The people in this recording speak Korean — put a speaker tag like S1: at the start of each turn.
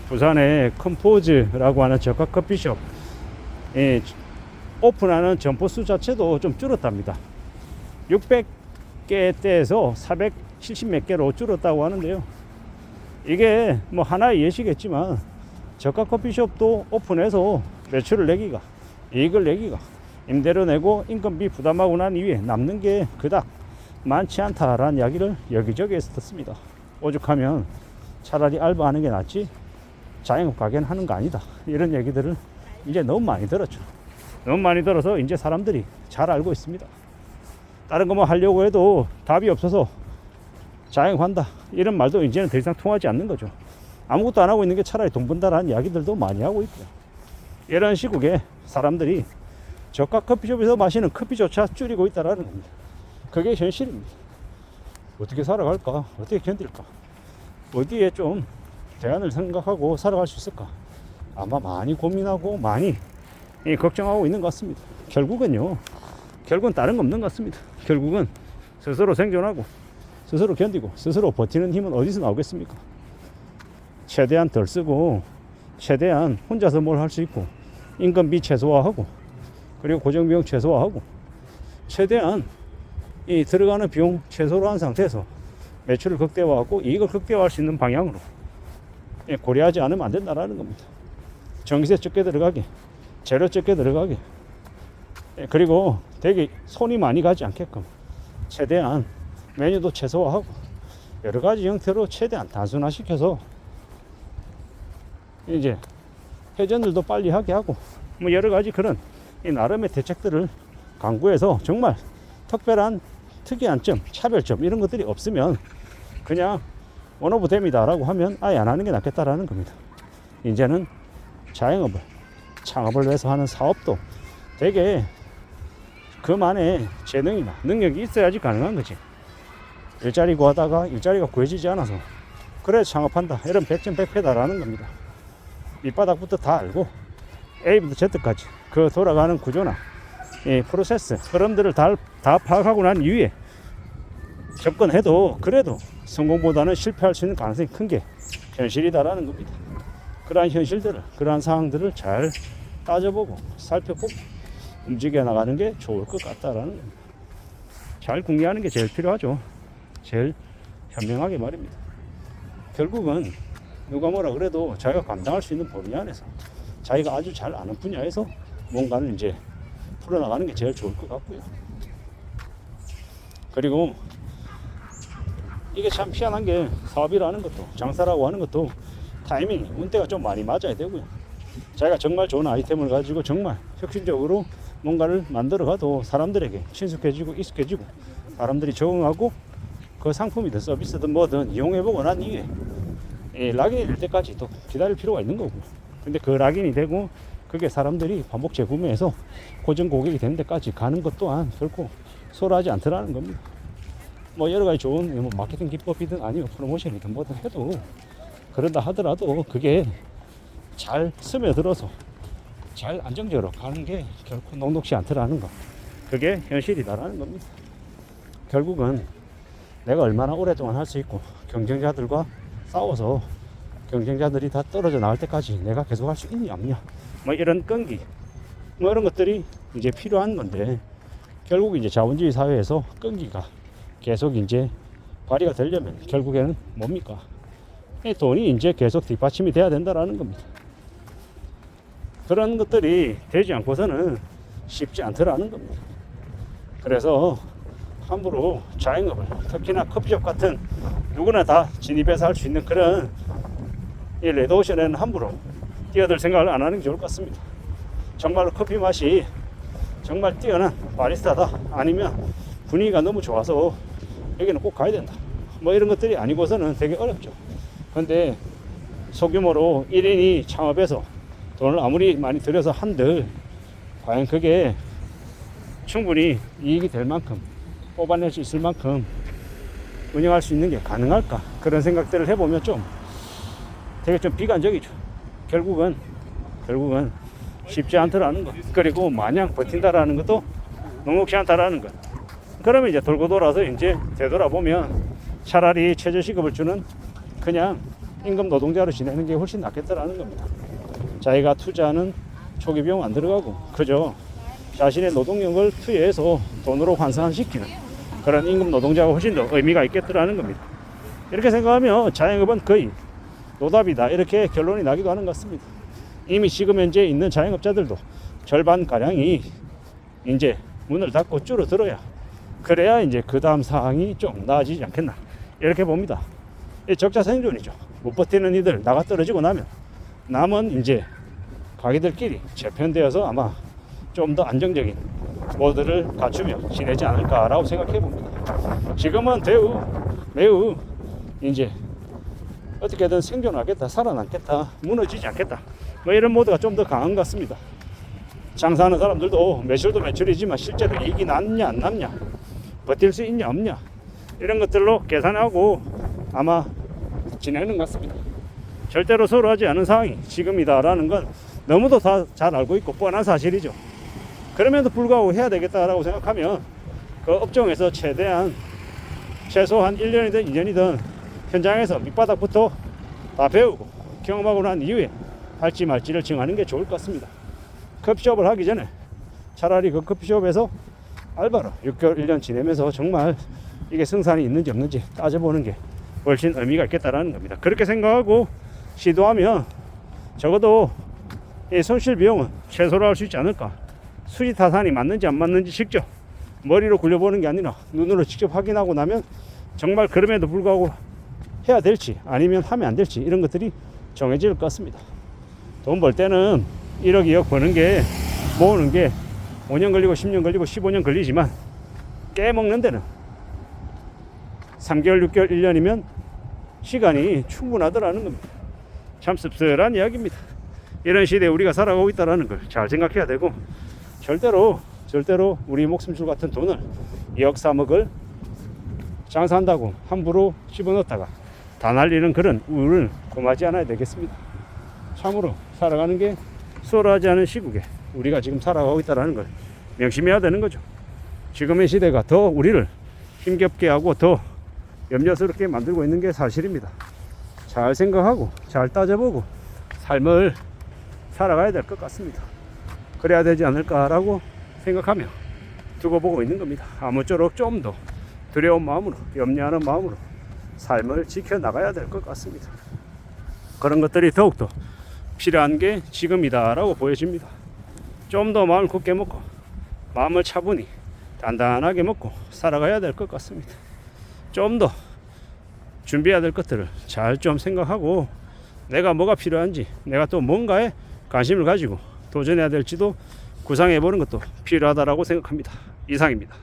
S1: 부산의 컴포즈라고 하는 저가 커피숍 오픈하는 점포 수 자체도 좀 줄었답니다. 600개대에서 470 몇 개로 줄었다고 하는데요. 이게 뭐 하나의 예시겠지만 저가 커피숍도 오픈해서 매출을 내기가, 이익을 내기가, 임대료 내고 인건비 부담하고 난 이후에 남는 게 그닥 많지 않다라는 이야기를 여기저기에서 듣습니다. 오죽하면 차라리 알바하는 게 낫지 자영업 가게는 하는 거 아니다, 이런 얘기들을 이제 너무 많이 들었죠. 너무 많이 들어서 이제 사람들이 잘 알고 있습니다. 다른 거 뭐 하려고 해도 답이 없어서 자영업한다 이런 말도 이제는 더 이상 통하지 않는 거죠. 아무것도 안 하고 있는 게 차라리 돈 번다라는 이야기들도 많이 하고 있고요. 이런 시국에 사람들이 저가 커피숍에서 마시는 커피조차 줄이고 있다라는 겁니다. 그게 현실입니다. 어떻게 살아갈까? 어떻게 견딜까? 어디에 좀 대안을 생각하고 살아갈 수 있을까? 아마 많이 고민하고 많이 걱정하고 있는 것 같습니다. 결국은 다른 거 없는 것 같습니다. 결국은 스스로 생존하고 스스로 견디고 스스로 버티는 힘은 어디서 나오겠습니까? 최대한 덜 쓰고 최대한 혼자서 뭘 할 수 있고 인건비 최소화하고 그리고 고정비용 최소화하고 최대한 이 들어가는 비용 최소로 한 상태에서 매출을 극대화하고 이익을 극대화할 수 있는 방향으로 고려하지 않으면 안 된다는 겁니다. 전기세 적게 들어가게, 재료 적게 들어가게, 그리고 되게 손이 많이 가지 않게끔 최대한 메뉴도 최소화하고 여러 가지 형태로 최대한 단순화시켜서 이제 회전들도 빨리 하게 하고 뭐 여러 가지 그런 이 나름의 대책들을 강구해서 정말 특별한 특이한 점, 차별점 이런 것들이 없으면 그냥 원오브 됩니다 라고 하면 아예 안 하는 게 낫겠다라는 겁니다. 이제는 자영업을, 창업을 위해서 하는 사업도 되게 그만의 재능이나 능력이 있어야지 가능한 거지. 일자리 구하다가 일자리가 구해지지 않아서 그래 창업한다 이런 백전백패다라는 겁니다. 밑바닥부터 다 알고 A부터 Z까지 그 돌아가는 구조나 이 프로세스 흐름들을 다 파악하고 난 이후에 접근해도 그래도 성공보다는 실패할 수 있는 가능성이 큰 게 현실이다라는 겁니다. 그러한 현실들을, 그러한 상황들을 잘 따져보고 살펴보고 움직여 나가는 게 좋을 것 같다라는 겁니다. 잘 궁리하는 게 제일 필요하죠. 제일 현명하게 말입니다. 결국은 누가 뭐라 그래도 자기가 감당할 수 있는 범위 안에서 자기가 아주 잘 아는 분야에서 뭔가를 이제 풀어나가는 게 제일 좋을 것 같고요. 그리고 이게 참 희한한 게 사업이라는 것도 장사라고 하는 것도 타이밍, 운때가 좀 많이 맞아야 되고요. 자기가 정말 좋은 아이템을 가지고 정말 혁신적으로 뭔가를 만들어가도 사람들에게 친숙해지고 익숙해지고 사람들이 적응하고 그 상품이든 서비스든 뭐든 이용해보고 난 이후에 락인이 될 때까지 또 기다릴 필요가 있는 거고, 근데 그 락인이 되고 그게 사람들이 반복 재구매해서 고정 고객이 되는 데까지 가는 것 또한 결코 소홀하지 않더라는 겁니다. 뭐 여러 가지 좋은 뭐 마케팅 기법이든 아니면 프로모션이든 뭐든 해도 그런다 하더라도 그게 잘 스며들어서 잘 안정적으로 가는 게 결코 녹록지 않더라는 거, 그게 현실이다라는 겁니다. 결국은 내가 얼마나 오랫동안 할 수 있고 경쟁자들과 싸워서 경쟁자들이 다 떨어져 나갈 때까지 내가 계속 할 수 있냐 없냐 뭐 이런 끈기 뭐 이런 것들이 이제 필요한 건데, 결국 이제 자본주의 사회에서 끈기가 계속 이제 발휘가 되려면 결국에는 뭡니까? 돈이 이제 계속 뒷받침이 돼야 된다라는 겁니다. 그런 것들이 되지 않고서는 쉽지 않더라는 겁니다. 그래서 함부로 자영업을, 특히나 커피숍 같은 누구나 다 진입해서 할 수 있는 그런 이 레드오션에는 함부로 뛰어들 생각을 안 하는 게 좋을 것 같습니다. 정말로 커피 맛이 정말 뛰어난 바리스타다, 아니면 분위기가 너무 좋아서 여기는 꼭 가야 된다, 뭐 이런 것들이 아니고서는 되게 어렵죠. 근데 소규모로 1인이 창업해서 돈을 아무리 많이 들여서 한들 과연 그게 충분히 이익이 될 만큼 뽑아낼 수 있을 만큼 운영할 수 있는 게 가능할까, 그런 생각들을 해보면 좀 되게 좀 비관적이죠. 결국은 쉽지 않더라는 것, 그리고 마냥 버틴다라는 것도 녹록지 않다라는 것. 그러면 이제 돌고 돌아서 이제 되돌아보면 차라리 최저시급을 주는 그냥 임금 노동자로 지내는 게 훨씬 낫겠다라는 겁니다. 자기가 투자하는 초기 비용 안 들어가고 그저 자신의 노동력을 투여해서 돈으로 환산시키는 그런 임금 노동자가 훨씬 더 의미가 있겠더라는 겁니다. 이렇게 생각하면 자영업은 거의 노답이다 이렇게 결론이 나기도 하는 것 같습니다. 이미 지금 현재 있는 자영업자들도 절반가량이 이제 문을 닫고 줄어들어야 그래야 이제 그 다음 상황이 좀 나아지지 않겠나 이렇게 봅니다. 이 적자 생존이죠. 못 버티는 이들 나가 떨어지고 나면 남은 이제 가게들끼리 재편되어서 아마 좀 더 안정적인 모드를 갖추며 지내지 않을까라고 생각해 봅니다. 지금은 매우 이제 어떻게든 생존하겠다, 살아남겠다, 무너지지 않겠다 뭐 이런 모드가 좀 더 강한 것 같습니다. 장사하는 사람들도 매출도 매출이지만 실제로 이익이 남냐 안 남냐, 버틸 수 있냐 없냐 이런 것들로 계산하고 아마 진행하는 것 같습니다. 절대로 서로 하지 않은 상황이 지금이다라는 건 너무도 다 잘 알고 있고 뻔한 사실이죠. 그럼에도 불구하고 해야 되겠다라고 생각하면 그 업종에서 최소한 1년이든 2년이든 현장에서 밑바닥부터 다 배우고 경험하고 난 이후에 할지 말지를 정하는 게 좋을 것 같습니다. 커피숍을 하기 전에 차라리 그 커피숍에서 알바로 6개월 1년 지내면서 정말 이게 승산이 있는지 없는지 따져보는 게 훨씬 의미가 있겠다라는 겁니다. 그렇게 생각하고 시도하면 적어도 이 손실 비용은 최소로 할 수 있지 않을까. 수지 타산이 맞는지 안 맞는지 직접 머리로 굴려보는 게 아니라 눈으로 직접 확인하고 나면 정말 그럼에도 불구하고 해야 될지 아니면 하면 안 될지 이런 것들이 정해질 것 같습니다. 돈 벌 때는 1억 2억 버는 게 모으는 게 5년 걸리고 10년 걸리고 15년 걸리지만 깨먹는 데는 3개월 6개월 1년이면 시간이 충분하더라는 겁니다. 참 씁쓸한 이야기입니다. 이런 시대에 우리가 살아가고 있다는 걸 잘 생각해야 되고 절대로 우리 목숨줄 같은 돈을 2억 3억을 장사한다고 함부로 집어넣었다가 다 날리는 그런 우를 범하지 않아야 되겠습니다. 참으로 살아가는 게 수월하지 않은 시국에 우리가 지금 살아가고 있다는 걸 명심해야 되는 거죠. 지금의 시대가 더 우리를 힘겹게 하고 더 염려스럽게 만들고 있는 게 사실입니다. 잘 생각하고 잘 따져보고 삶을 살아가야 될 것 같습니다. 그래야 되지 않을까라고 생각하며 두고 보고 있는 겁니다. 아무쪼록 좀 더 두려운 마음으로 염려하는 마음으로 삶을 지켜나가야 될 것 같습니다. 그런 것들이 더욱더 필요한 게 지금이다라고 보여집니다. 좀 더 마음을 굳게 먹고 마음을 차분히 단단하게 먹고 살아가야 될 것 같습니다. 좀 더 준비해야 될 것들을 잘 좀 생각하고 내가 뭐가 필요한지 내가 또 뭔가에 관심을 가지고 도전해야 될지도 구상해 보는 것도 필요하다라고 생각합니다. 이상입니다.